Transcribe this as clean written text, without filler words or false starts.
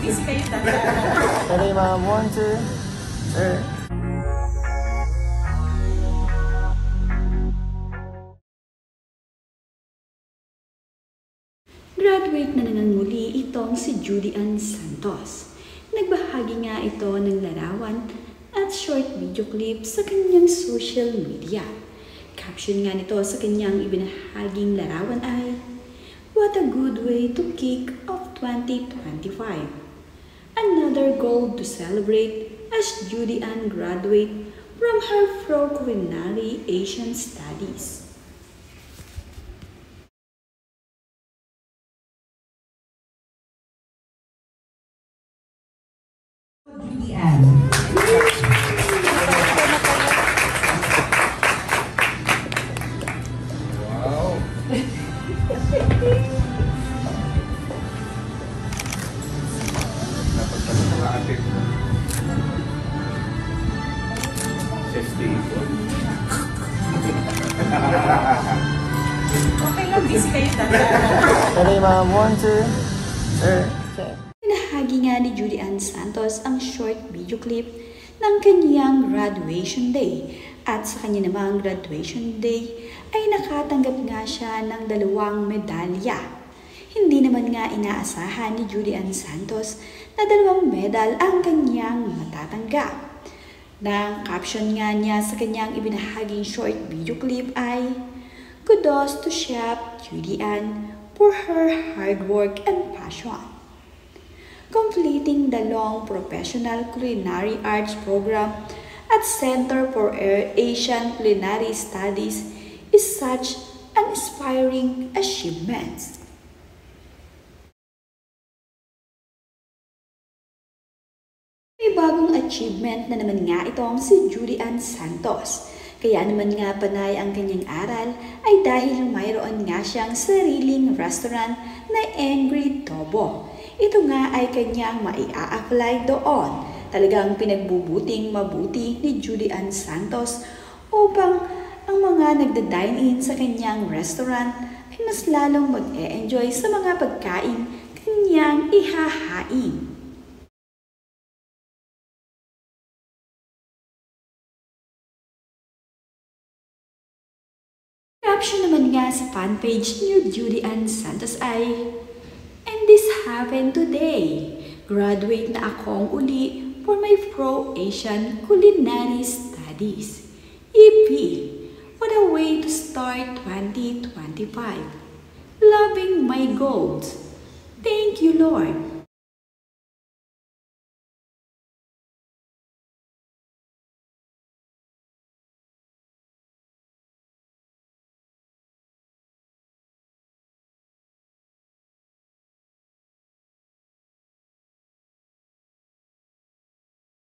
busy kayo talaga. Ready, ma'am? 1, 2, sir. Graduate na muli itong si Judy Ann Santos. Nagbahagi nga ito ng larawan at short video clip sa kanyang social media. Caption nga nito sa kanyang ibinahaging larawan ay, "What a good way to kick off 2025. Another goal to celebrate as Judy Ann graduate from her Pro-Culinary Asian Studies." Judy Ann. Wow. Dapat pa sa mga atin. 50. Okay lang, busy kayo talaga. Ready, ma'am? 1, 2, sir. Check. Pinahagi nga ni Judy Ann Santos ang short video clip ng kanyang graduation day. At sa kanya namang graduation day ay nakatanggap nga siya ng 2 medalya. Hindi naman nga inaasahan ni Judy Ann Santos na 2 medal ang kanyang matatanggap. Nang caption nga niya sa kanyang ibinahaging short video clip ay, "Kudos to Chef Judy Ann for her hard work and passion. Completing the long professional culinary arts program at Center for Asian Culinary Studies is such an inspiring achievement." May bagong achievement na naman nga itong si Judy Ann Santos. Kaya naman nga panay ang kanyang aral ay dahil mayroon nga siyang sariling restaurant na Angry Tobo. Ito nga ay kanyang maia-apply doon. Talagang pinagbubuting mabuti ni Judy Ann Santos upang ang mga nagda-dine-in sa kanyang restaurant ay mas lalong mag-e-enjoy sa mga pagkain kanyang ihahain. Caption naman nga sa fanpage ni Judy Ann Santos ay, "And this happened today. Graduate na akong uli for my Pro-Asian Culinary Studies. Yippee! What a way to start 2025. Loving my goals. Thank you, Lord."